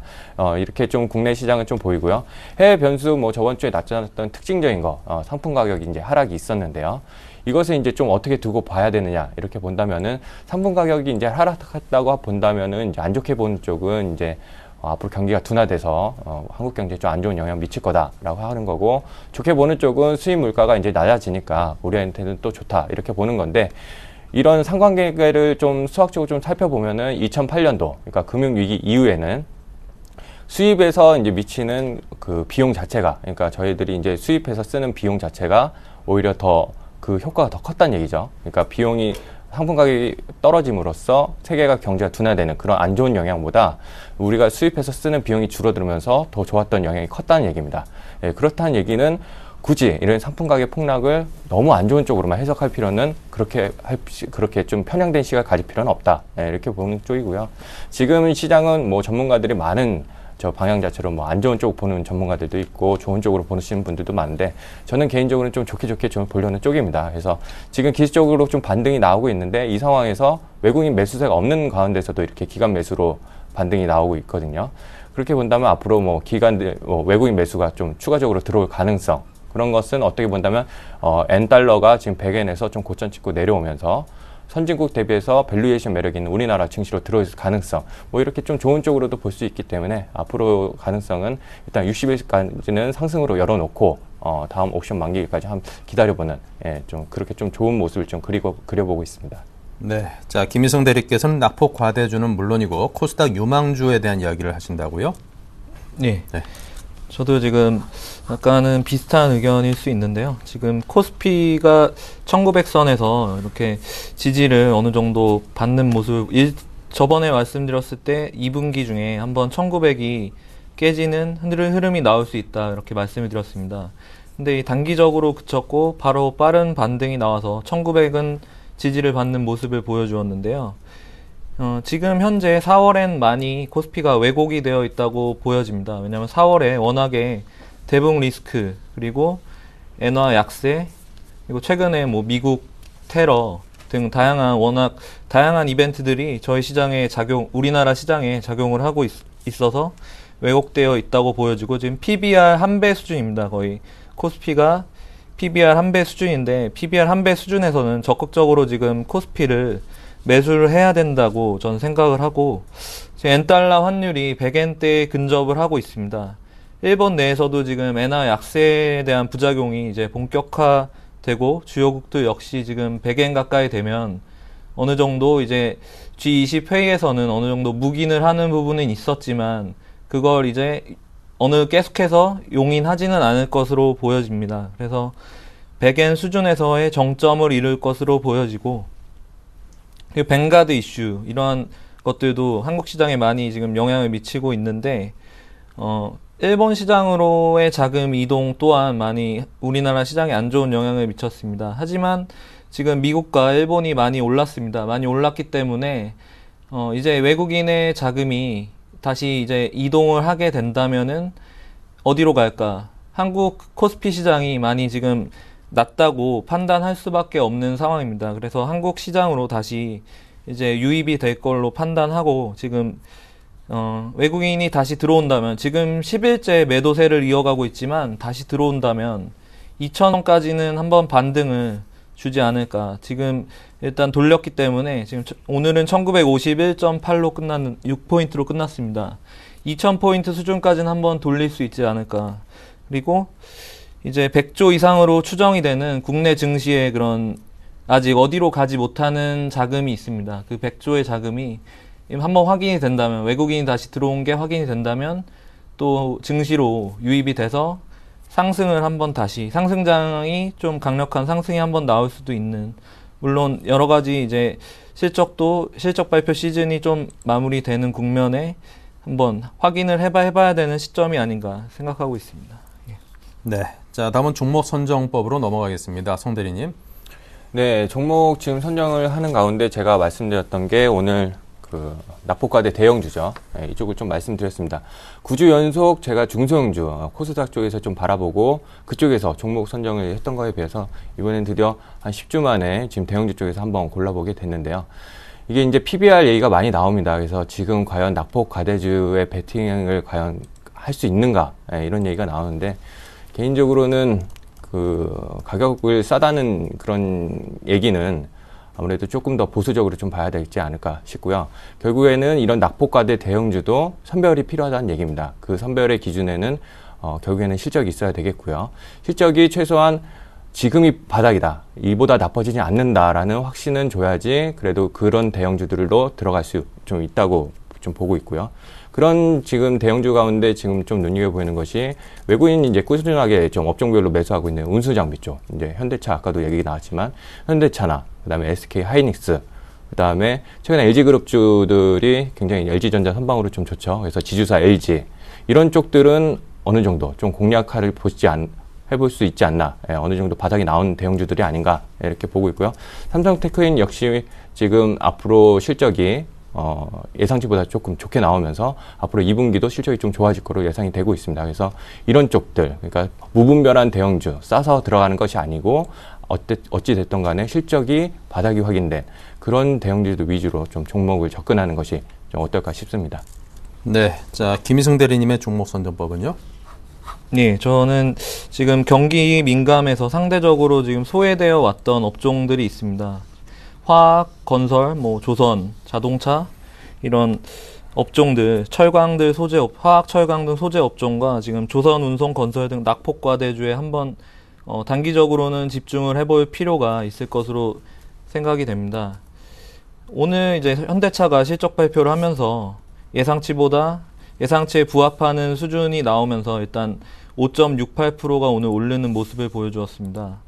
이렇게 좀 국내 시장은 좀 보이고요. 해외 변수 뭐 저번 주에 나타났던 특징적인 거 상품 가격이 이제 하락이 있었는데요. 이것을 이제 좀 어떻게 두고 봐야 되느냐 이렇게 본다면은 상품 가격이 이제 하락했다고 본다면은 이제 안 좋게 보는 쪽은 이제 앞으로 경기가 둔화돼서 한국 경제에 좀 안 좋은 영향 미칠 거다라고 하는 거고 좋게 보는 쪽은 수입 물가가 이제 낮아지니까 우리한테는 또 좋다 이렇게 보는 건데 이런 상관관계를 좀 수학적으로 좀 살펴보면은 2008년도 그러니까 금융위기 이후에는 수입에서 이제 미치는 그 비용 자체가 그러니까 저희들이 이제 수입해서 쓰는 비용 자체가 오히려 더 그 효과가 더 컸다는 얘기죠. 그러니까 비용이 상품 가격이 떨어짐으로써 세계가 경제가 둔화되는 그런 안 좋은 영향보다 우리가 수입해서 쓰는 비용이 줄어들면서 더 좋았던 영향이 컸다는 얘기입니다. 그렇다는 얘기는 굳이 이런 상품 가격 폭락을 너무 안 좋은 쪽으로만 해석할 필요는 그렇게 좀 편향된 시각을 가질 필요는 없다. 이렇게 보는 쪽이고요. 지금 시장은 뭐 전문가들이 많은 저 방향 자체로 뭐 안 좋은 쪽 보는 전문가들도 있고 좋은 쪽으로 보시는 분들도 많은데 저는 개인적으로는 좀 좋게 좀 보려는 쪽입니다. 그래서 지금 기술적으로 좀 반등이 나오고 있는데 이 상황에서 외국인 매수세가 없는 가운데서도 이렇게 기관 매수로 반등이 나오고 있거든요. 그렇게 본다면 앞으로 뭐 외국인 매수가 좀 추가적으로 들어올 가능성 그런 것은 어떻게 본다면 엔달러가 지금 100엔에서 좀 고점 찍고 내려오면서 선진국 대비해서 밸류에이션 매력 있는 우리나라 증시로 들어올 가능성 뭐 이렇게 좀 좋은 쪽으로도 볼 수 있기 때문에 앞으로 가능성은 일단 60일까지는 상승으로 열어놓고 다음 옵션 만기까지 한번 기다려보는 좀 그렇게 좀 좋은 모습을 좀 그려보고 있습니다. 네, 자 김희성 대리께서는 낙폭 과대주는 물론이고 코스닥 유망주에 대한 이야기를 하신다고요? 네. 저도 지금 약간은 비슷한 의견일 수 있는데요. 지금 코스피가 1900선에서 이렇게 지지를 어느 정도 받는 모습, 저번에 말씀드렸을 때 2분기 중에 한번 1900이 깨지는 흐름이 나올 수 있다 이렇게 말씀을 드렸습니다. 근데 단기적으로 그쳤고 바로 빠른 반등이 나와서 1900은 지지를 받는 모습을 보여주었는데요. 지금 현재 4월엔 많이 코스피가 왜곡이 되어 있다고 보여집니다. 왜냐하면 4월에 워낙에 대붕 리스크 그리고 엔화 약세, 그리고 최근에 뭐 미국 테러 등 워낙 다양한 이벤트들이 저희 시장에 우리나라 시장에 작용을 하고 있어서 왜곡되어 있다고 보여지고, 지금 PBR 1배 수준입니다. 거의 코스피가 PBR 1배 수준인데, PBR 1배 수준에서는 적극적으로 지금 코스피를 매수를 해야 된다고 저는 생각을 하고, 지금 엔달러 환율이 100엔대에 근접을 하고 있습니다. 일본 내에서도 지금 엔화 약세에 대한 부작용이 이제 본격화되고, 주요국도 역시 지금 100엔 가까이 되면 어느 정도 이제 G20 회의에서는 어느 정도 묵인을 하는 부분은 있었지만, 그걸 이제 계속해서 용인하지는 않을 것으로 보여집니다. 그래서 100엔 수준에서의 정점을 이룰 것으로 보여지고, 그리고 뱅가드 이슈, 이러한 것들도 한국 시장에 많이 지금 영향을 미치고 있는데, 일본 시장으로의 자금 이동 또한 많이 우리나라 시장에 안 좋은 영향을 미쳤습니다. 하지만 지금 미국과 일본이 많이 올랐습니다. 많이 올랐기 때문에 이제 외국인의 자금이 다시 이제 이동을 하게 된다면은 어디로 갈까? 한국 코스피 시장이 많이 지금 낮다고 판단할 수밖에 없는 상황입니다. 그래서 한국 시장으로 다시 이제 유입이 될 걸로 판단하고, 지금 외국인이 다시 들어온다면, 지금 10일째 매도세를 이어가고 있지만 다시 들어온다면 2,000원까지는 한번 반등을 주지 않을까. 지금 일단 돌렸기 때문에, 지금 오늘은 1951.8로 6포인트로 끝났습니다. 2,000포인트 수준까지는 한번 돌릴 수 있지 않을까. 그리고 이제 100조 이상으로 추정이 되는 국내 증시의 그런 아직 어디로 가지 못하는 자금이 있습니다. 그 100조의 자금이 한번 확인이 된다면, 외국인이 다시 들어온 게 확인이 된다면 또 증시로 유입이 돼서 상승을 한번 다시, 상승장이 좀 강력한 상승이 한번 나올 수도 있는, 물론 여러 가지 이제 실적 발표 시즌이 좀 마무리되는 국면에 한번 확인을 해봐야 되는 시점이 아닌가 생각하고 있습니다. 예. 네. 자, 다음은 종목 선정법으로 넘어가겠습니다. 송 대리님. 네, 종목 지금 선정을 하는 가운데 제가 말씀드렸던 게 오늘 납폭과대 대형주죠. 네, 이쪽을 좀 말씀드렸습니다. 9주 연속 제가 중소형주, 코스닥 쪽에서 좀 바라보고 그쪽에서 종목 선정을 했던 거에 비해서 이번엔 드디어 한 10주 만에 지금 대형주 쪽에서 한번 골라보게 됐는데요. 이게 이제 PBR 얘기가 많이 나옵니다. 그래서 지금 과연 납폭과대주의 베팅을 과연 할 수 있는가, 네, 이런 얘기가 나오는데, 개인적으로는 가격을 싸다는 그런 얘기는 아무래도 조금 더 보수적으로 좀 봐야 되지 않을까 싶고요. 결국에는 이런 낙폭과대 대형주도 선별이 필요하다는 얘기입니다. 그 선별의 기준에는 결국에는 실적이 있어야 되겠고요. 실적이 최소한 지금이 바닥이다, 이보다 나빠지지 않는다라는 확신은 줘야지 그래도 그런 대형주들로 들어갈 수 좀 있다고 좀 보고 있고요. 그런 지금 대형주 가운데 지금 좀 눈여겨보이는 것이, 외국인이 이제 꾸준하게 좀 업종별로 매수하고 있는 운수장비 쪽, 이제 현대차, 아까도 얘기 나왔지만 현대차나 그다음에 SK 하이닉스, 그다음에 최근에 LG그룹주들이 굉장히 LG전자 선방으로 좀 좋죠. 그래서 지주사 LG, 이런 쪽들은 어느 정도 좀 공략화를 해볼 수 있지 않나, 어느 정도 바닥이 나온 대형주들이 아닌가, 이렇게 보고 있고요. 삼성테크인 역시 지금 앞으로 실적이 예상치보다 조금 좋게 나오면서 앞으로 2분기도 실적이 좀 좋아질 거로 예상이 되고 있습니다. 그래서 이런 쪽들, 그러니까 무분별한 대형주, 싸서 들어가는 것이 아니고 어찌 됐든 간에 실적이 바닥이 확인된 그런 대형주들 위주로 좀 종목을 접근하는 것이 좀 어떨까 싶습니다. 네, 자, 김희승 대리님의 종목 선정법은요? 네, 저는 지금 경기 민감해서 상대적으로 지금 소외되어 왔던 업종들이 있습니다. 화학, 건설, 조선, 자동차, 이런 업종들, 철강들 화학, 철강 등 소재 업종과 지금 조선, 운송, 건설 등 낙폭과대주에 한번 단기적으로는 집중을 해볼 필요가 있을 것으로 생각이 됩니다. 오늘 이제 현대차가 실적 발표를 하면서 예상치에 부합하는 수준이 나오면서 일단 5.68%가 오늘 오르는 모습을 보여주었습니다.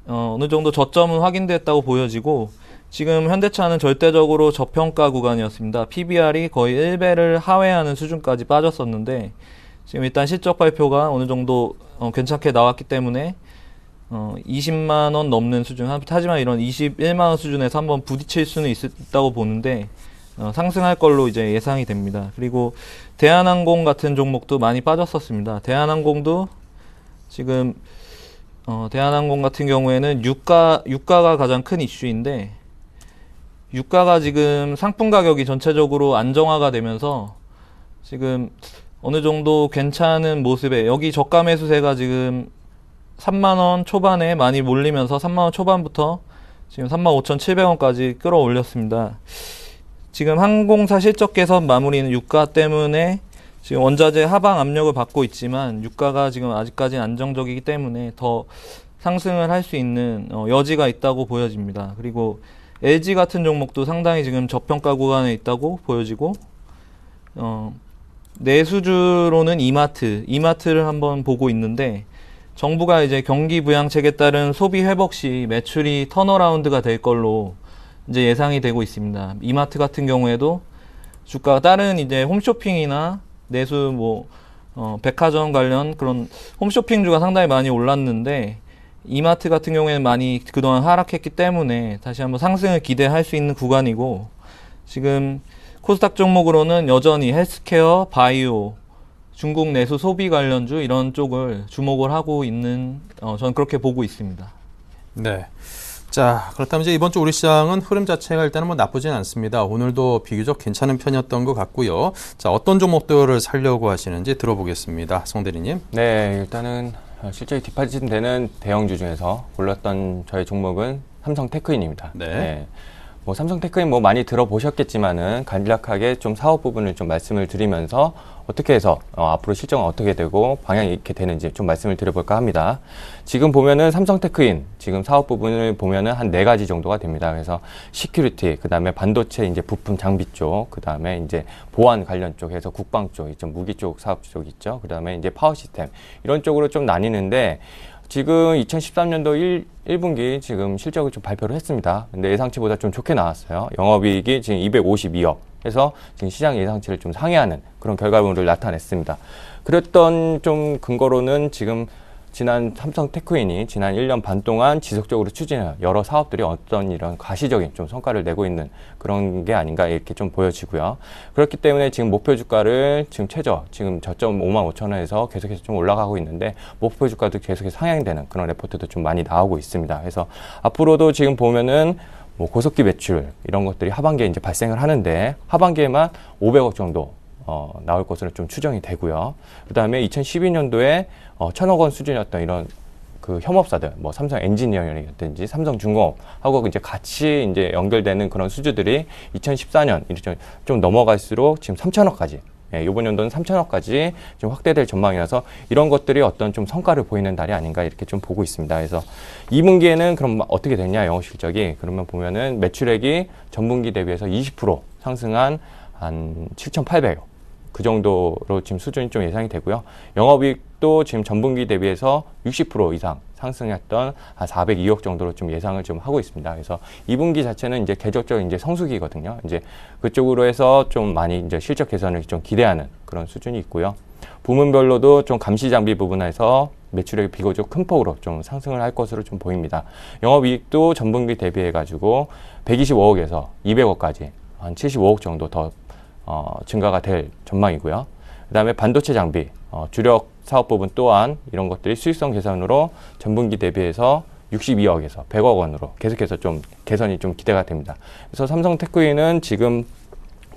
어느 정도 저점은 확인됐다고 보여지고, 지금 현대차는 절대적으로 저평가 구간이었습니다. PBR이 거의 1배를 하회하는 수준까지 빠졌었는데, 지금 일단 실적 발표가 어느 정도 괜찮게 나왔기 때문에 20만 원 넘는 수준, 하지만 이런 21만 원 수준에서 한번 부딪힐 수는 있다고 보는데, 상승할 걸로 이제 예상이 됩니다. 그리고 대한항공 같은 종목도 많이 빠졌었습니다. 대한항공도 지금 대한항공 같은 경우에는 유가가 가장 큰 이슈인데, 유가가 지금 상품 가격이 전체적으로 안정화가 되면서 지금 어느 정도 괜찮은 모습에, 여기 저가 매수세가 지금 3만원 초반에 많이 몰리면서 3만원 초반부터 지금 35,700원까지 끌어올렸습니다. 지금 항공사 실적 개선 마무리는 유가 때문에 지금 원자재 하방 압력을 받고 있지만, 유가가 지금 아직까지는 안정적이기 때문에 더 상승을 할 수 있는 여지가 있다고 보여집니다. 그리고 LG 같은 종목도 상당히 지금 저평가 구간에 있다고 보여지고, 내수주로는 이마트를 한번 보고 있는데, 정부가 이제 경기 부양책에 따른 소비 회복 시 매출이 턴어라운드가 될 걸로 이제 예상이 되고 있습니다. 이마트 같은 경우에도 주가가 다른 이제 홈쇼핑이나 내수 백화점 관련 그런 홈쇼핑주가 상당히 많이 올랐는데, 이마트 같은 경우에는 많이 그동안 하락했기 때문에 다시 한번 상승을 기대할 수 있는 구간이고, 지금 코스닥 종목으로는 여전히 헬스케어, 바이오, 중국 내수 소비 관련주 이런 쪽을 주목을 하고 있는, 저는 그렇게 보고 있습니다. 네. 자, 그렇다면 이제 이번 주 우리 시장은 흐름 자체가 일단은 뭐 나쁘진 않습니다. 오늘도 비교적 괜찮은 편이었던 것 같고요. 자, 어떤 종목들을 살려고 하시는지 들어보겠습니다. 송 대리님. 네, 일단은 실제 뒷받침되는 대형주 중에서 골랐던 저의 종목은 삼성테크인입니다. 네. 뭐 삼성테크인 뭐 많이 들어보셨겠지만은 간략하게 좀 사업 부분을 좀 말씀을 드리면서 어떻게 해서 앞으로 실적은 어떻게 되고 방향이 이렇게 되는지 좀 말씀을 드려볼까 합니다. 지금 보면은 삼성테크인 지금 사업 부분을 보면은 한 4가지 정도가 됩니다. 그래서 시큐리티, 그 다음에 반도체 이제 부품 장비 쪽, 그 다음에 이제 보안 관련 쪽에서 국방 쪽, 이제 무기 쪽 사업 쪽 있죠. 그 다음에 이제 파워 시스템 이런 쪽으로 좀 나뉘는데, 지금 2013년도 1분기 지금 실적을 좀 발표를 했습니다. 근데 예상치보다 좀 좋게 나왔어요. 영업이익이 지금 252억 해서 지금 시장 예상치를 좀 상회하는 그런 결과물을 나타냈습니다. 그랬던 좀 근거로는 지금 지난 삼성테크인이 지난 1년 반 동안 지속적으로 추진한 여러 사업들이 어떤 이런 가시적인 좀 성과를 내고 있는 그런 게 아닌가 이렇게 좀 보여지고요. 그렇기 때문에 지금 목표 주가를 지금 지금 저점 55,000원에서 계속해서 좀 올라가고 있는데, 목표 주가도 계속해서 상향되는 그런 레포트도 좀 많이 나오고 있습니다. 그래서 앞으로도 지금 보면은 뭐 고속기 매출 이런 것들이 하반기에 이제 발생을 하는데, 하반기에만 500억 정도 나올 것으로 좀 추정이 되고요. 그 다음에 2012년도에 1,000억 원 수준이었던 이런 그 협업사들, 뭐 삼성 엔지니어링이라든지 삼성중공업하고 이제 같이 이제 연결되는 그런 수주들이 2014년 좀 넘어갈수록 지금 3,000억까지, 이번 연도는 3,000억까지 좀 확대될 전망이라서 이런 것들이 어떤 좀 성과를 보이는 달이 아닌가 이렇게 좀 보고 있습니다. 그래서 2분기에는 그럼 어떻게 됐냐, 영업 실적이. 그러면 보면은 매출액이 전분기 대비해서 20% 상승한 한 7,800억. 그 정도로 지금 수준이 좀 예상이 되고요. 영업이익도 지금 전분기 대비해서 60% 이상 상승했던 한 402억 정도로 좀 예상을 좀 하고 있습니다. 그래서 2분기 자체는 이제 계속적인 이제 성수기거든요. 이제 그쪽으로 해서 좀 많이 이제 실적 개선을 좀 기대하는 그런 수준이 있고요. 부문별로도 좀 감시 장비 부분에서 매출액이 비교적 큰 폭으로 좀 상승을 할 것으로 좀 보입니다. 영업이익도 전분기 대비해 가지고 125억에서 200억까지 한 75억 정도 더 증가가 될 전망이고요. 그 다음에 반도체 장비, 주력 사업 부분 또한 이런 것들이 수익성 개선으로 전분기 대비해서 62억에서 100억 원으로 계속해서 좀 개선이 좀 기대가 됩니다. 그래서 삼성테크인은 지금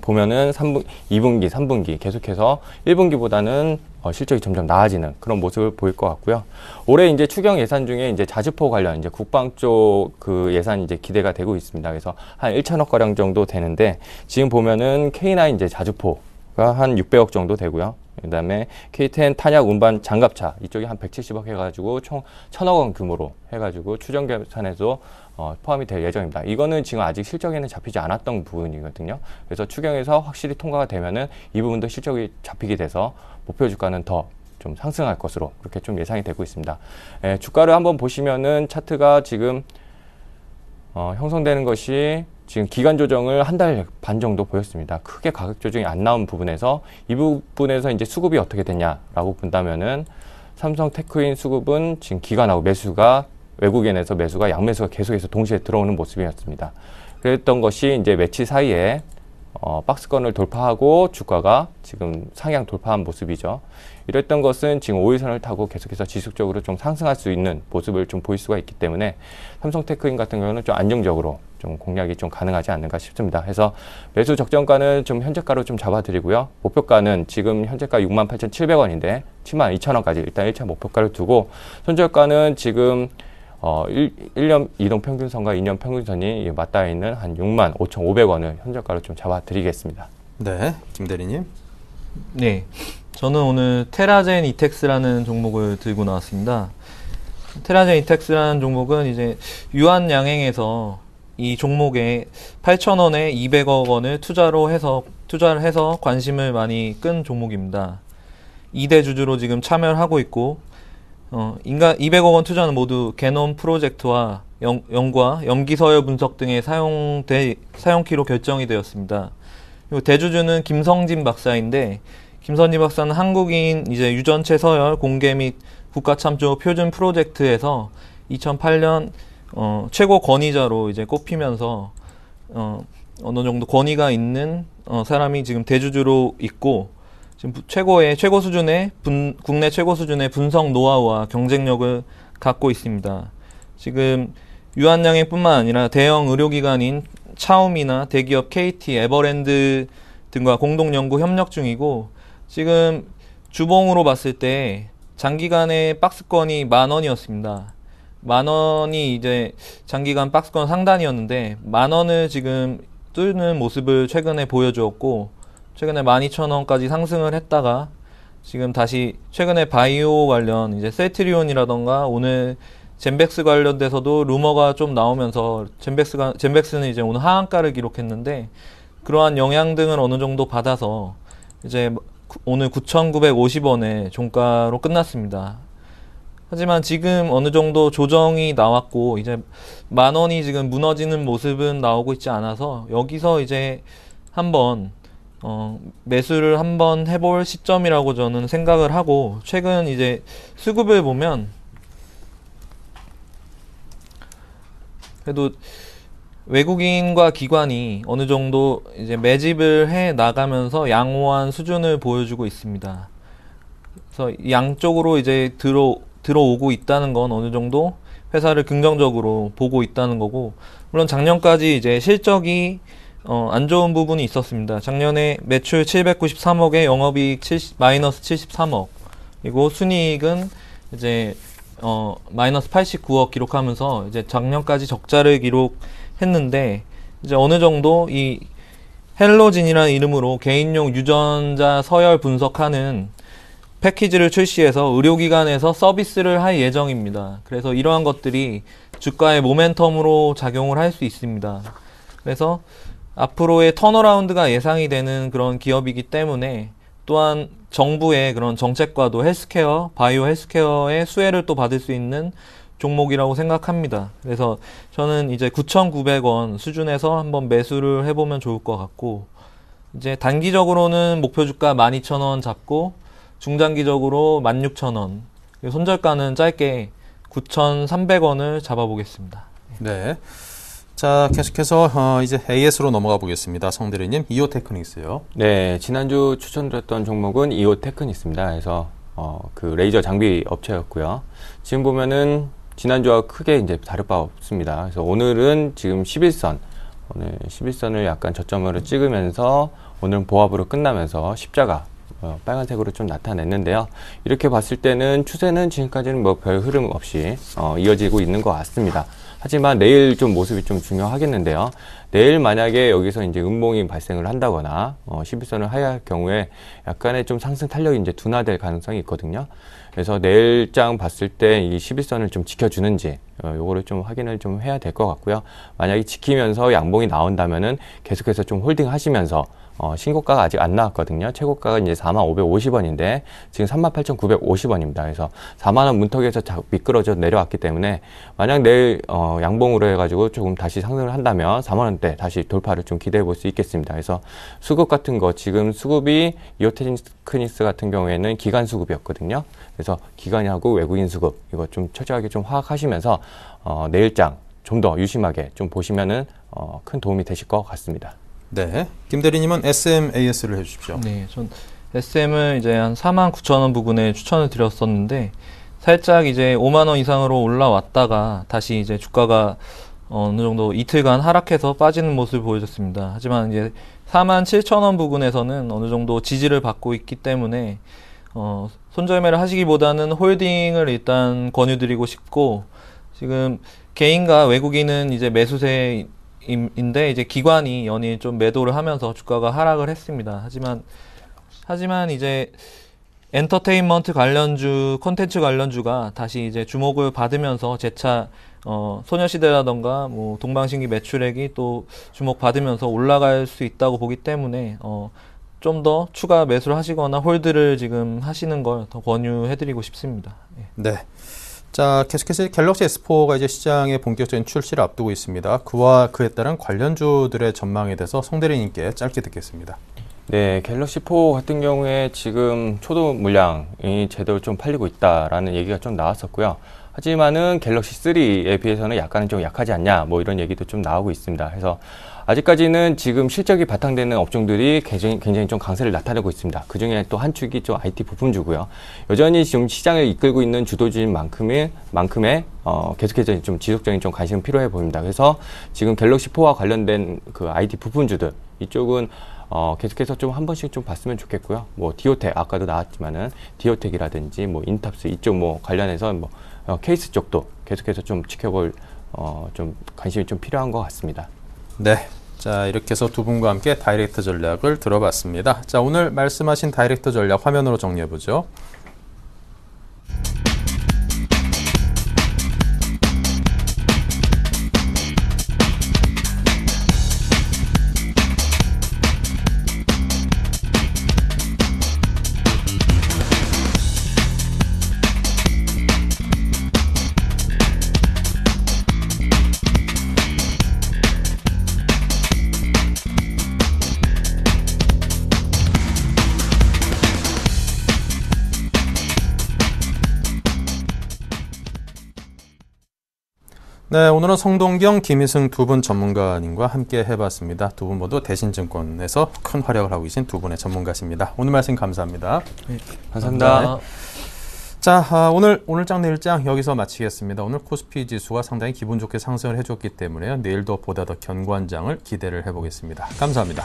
보면은 2분기, 3분기 계속해서 1분기보다는 실적이 점점 나아지는 그런 모습을 보일 것 같고요. 올해 이제 추경 예산 중에 이제 자주포 관련 이제 국방 쪽 그 예산이 이제 기대가 되고 있습니다. 그래서 한 1,000억 가량 정도 되는데, 지금 보면은 K9 이제 자주포가 한 600억 정도 되고요. 그다음에 K10 탄약 운반 장갑차 이쪽이 한 170억 해가지고 총 1,000억 원 규모로 해가지고 추정 계산에서 포함이 될 예정입니다. 이거는 지금 아직 실적에는 잡히지 않았던 부분이거든요. 그래서 추경에서 확실히 통과가 되면은 이 부분도 실적이 잡히게 돼서 목표 주가는 더 좀 상승할 것으로 그렇게 좀 예상이 되고 있습니다. 주가를 한번 보시면은 차트가 지금 형성되는 것이 지금 기간 조정을 한 달 반 정도 보였습니다. 크게 가격 조정이 안 나온 부분에서 이 부분에서 이제 수급이 어떻게 되냐라고 본다면은 삼성테크인 수급은 지금 기관하고 매수가 외국인에서 양매수가 계속해서 동시에 들어오는 모습이었습니다. 그랬던 것이 이제 며칠 사이에 박스권을 돌파하고 주가가 지금 상향 돌파한 모습이죠. 이랬던 것은 지금 5일선을 타고 계속해서 지속적으로 좀 상승할 수 있는 모습을 좀 보일 수가 있기 때문에 삼성테크인 같은 경우는 좀 안정적으로 좀 공략이 좀 가능하지 않는가 싶습니다. 그래서 매수 적정가는 좀 현재가로 좀 잡아드리고요. 목표가는 지금 현재가 68,700원인데 72,000원까지 일단 1차 목표가를 두고 손절가는 지금 1년 이동평균선과 2년 평균선이 맞닿아 있는 한 65,500원을 현재가로 좀 잡아드리겠습니다. 네, 김 대리님. 네, 저는 오늘 테라젠 이텍스라는 종목을 들고 나왔습니다. 테라젠 이텍스라는 종목은 이제 유한양행에서 이 종목에 8,000원에 200억 원을 투자를 해서 관심을 많이 끈 종목입니다. 2대 주주로 지금 참여를 하고 있고, 200억 원 투자는 모두 게놈 프로젝트와 연과 염기서열 분석 등의 사용키로 결정이 되었습니다. 그리고 대주주는 김성진 박사인데, 김성진 박사는 한국인 이제 유전체 서열 공개 및 국가참조 표준 프로젝트에서 2008년 최고 권위자로 이제 꼽히면서 어느 정도 권위가 있는 사람이 지금 대주주로 있고, 지금 최고 수준의 국내 최고 수준의 분석 노하우와 경쟁력을 갖고 있습니다. 지금 유한양행뿐만 아니라 대형 의료기관인 차움이나 대기업 KT, 에버랜드 등과 공동 연구 협력 중이고, 지금 주봉으로 봤을 때 장기간의 박스권이 10,000원이었습니다. 10,000원이 이제 장기간 박스권 상단이었는데 10,000원을 지금 뚫는 모습을 최근에 보여주었고, 최근에 12,000원까지 상승을 했다가 지금 다시 최근에 바이오 관련 이제 셀트리온이라던가 오늘 젠백스 관련돼서도 루머가 좀 나오면서 젠백스는 이제 오늘 하한가를 기록했는데, 그러한 영향 등을 어느 정도 받아서 이제 오늘 9,950원에 종가로 끝났습니다. 하지만 지금 어느 정도 조정이 나왔고 이제 10,000원이 지금 무너지는 모습은 나오고 있지 않아서 여기서 이제 한번 매수를 한번 해볼 시점이라고 저는 생각을 하고, 최근 이제 수급을 보면 그래도 외국인과 기관이 어느 정도 이제 매집을 해 나가면서 양호한 수준을 보여주고 있습니다. 그래서 양쪽으로 이제 들어오고 있다는 건 어느 정도 회사를 긍정적으로 보고 있다는 거고, 물론 작년까지 이제 실적이 안 좋은 부분이 있었습니다. 작년에 매출 793억에 영업이익 마이너스 73억, 그리고 순이익은 이제 마이너스 89억 기록하면서 이제 작년까지 적자를 기록했는데, 이제 어느 정도 이 헬로진이라는 이름으로 개인용 유전자 서열 분석하는 패키지를 출시해서 의료기관에서 서비스를 할 예정입니다. 그래서 이러한 것들이 주가의 모멘텀으로 작용을 할 수 있습니다. 그래서 앞으로의 턴어라운드가 예상이 되는 그런 기업이기 때문에, 또한 정부의 그런 정책과도 헬스케어, 바이오 헬스케어의 수혜를 또 받을 수 있는 종목이라고 생각합니다. 그래서 저는 이제 9,900원 수준에서 한번 매수를 해보면 좋을 것 같고, 이제 단기적으로는 목표 주가 12,000원 잡고, 중장기적으로 16,000원, 손절가는 짧게 9,300원을 잡아보겠습니다. 네. 자, 계속해서 이제 AS로 넘어가 보겠습니다. 성 대리님, 이오테크닉스요. 네, 지난주 추천드렸던 종목은 이오테크닉스입니다. 그래서 그 레이저 장비 업체였고요. 지금 보면은 지난주와 크게 이제 다를 바 없습니다. 그래서 오늘은 지금 11선, 오늘 11선을 약간 저점으로 찍으면서 오늘은 보합으로 끝나면서 십자가 빨간색으로 좀 나타냈는데요. 이렇게 봤을 때는 추세는 지금까지는 뭐 별 흐름 없이 이어지고 있는 것 같습니다. 하지만 내일 좀 모습이 좀 중요하겠는데요. 내일 만약에 여기서 이제 음봉이 발생을 한다거나 11선을 하야할 경우에 약간의 좀 상승 탄력이 이제 둔화될 가능성이 있거든요. 그래서 내일장 봤을 때 이 11선을 좀 지켜주는지 요거를 좀 확인을 좀 해야 될 것 같고요. 만약에 지키면서 양봉이 나온다면은 계속해서 좀 홀딩 하시면서 신고가가 아직 안 나왔거든요. 최고가가 이제 45,550원인데 지금 38,950원입니다. 그래서 4만원 문턱에서 미끄러져 내려왔기 때문에 만약 내일 양봉으로 해가지고 조금 다시 상승을 한다면 4만원대 다시 돌파를 좀 기대해 볼 수 있겠습니다. 그래서 수급 같은 거, 지금 수급이 이오테크닉스 같은 경우에는 기관 수급이었거든요. 그래서 기관하고 외국인 수급 이거 좀 철저하게 좀 파악하시면서 내일장 좀 더 유심하게 좀 보시면은 큰 도움이 되실 것 같습니다. 네, 김 대리님은 SMAS를 해주십시오. 네, 전 SM을 이제 한 49,000원 부근에 추천을 드렸었는데 살짝 이제 5만 원 이상으로 올라왔다가 다시 이제 주가가 어느 정도 이틀간 하락해서 빠지는 모습을 보여줬습니다. 하지만 이제 47,000원 부근에서는 어느 정도 지지를 받고 있기 때문에 손절매를 하시기보다는 홀딩을 일단 권유드리고 싶고, 지금 개인과 외국인은 이제 매수세인데 이제 기관이 연일 좀 매도를 하면서 주가가 하락을 했습니다. 하지만 이제 엔터테인먼트 관련주, 콘텐츠 관련주가 다시 이제 주목을 받으면서 재차 소녀시대라던가 뭐 동방신기 매출액이 또 주목받으면서 올라갈 수 있다고 보기 때문에 좀 더 추가 매수를 하시거나 홀드를 지금 하시는 걸 더 권유해드리고 싶습니다. 예. 네. 자, 계속해서 갤럭시 S4가 이제 시장에 본격적인 출시를 앞두고 있습니다. 그에 따른 관련주들의 전망에 대해서 송 대리님께 짧게 듣겠습니다. 네, 갤럭시 4 같은 경우에 지금 초도 물량이 제대로 좀 팔리고 있다라는 얘기가 좀 나왔었고요. 하지만은 갤럭시 3에 비해서는 약간은 좀 약하지 않냐, 뭐 이런 얘기도 좀 나오고 있습니다. 그래서 아직까지는 지금 실적이 바탕되는 업종들이 굉장히 좀 강세를 나타내고 있습니다. 그 중에 또 한 축이 좀 IT 부품주고요. 여전히 지금 시장을 이끌고 있는 주도주인 만큼의 계속해서 좀 지속적인 좀 관심이 필요해 보입니다. 그래서 지금 갤럭시 4와 관련된 그 IT 부품주들 이쪽은 계속해서 좀 한 번씩 좀 봤으면 좋겠고요. 뭐 디오텍 아까도 나왔지만은 디오텍이라든지 뭐 인탑스 이쪽 뭐 관련해서 뭐 케이스 쪽도 계속해서 좀 지켜볼 좀 관심이 좀 필요한 것 같습니다. 네. 자, 이렇게 해서 두 분과 함께 다이렉트 전략을 들어봤습니다. 자, 오늘 말씀하신 다이렉트 전략 화면으로 정리해보죠. 네, 오늘은 성동경, 김희승 두 분 전문가님과 함께 해봤습니다. 두 분 모두 대신증권에서 큰 활약을 하고 계신 두 분의 전문가십니다. 오늘 말씀 감사합니다. 네, 감사합니다. 자, 오늘장 내일장 여기서 마치겠습니다. 오늘 코스피 지수가 상당히 기분 좋게 상승을 해줬기 때문에 내일도 보다 더 견고한 장을 기대를 해보겠습니다. 감사합니다.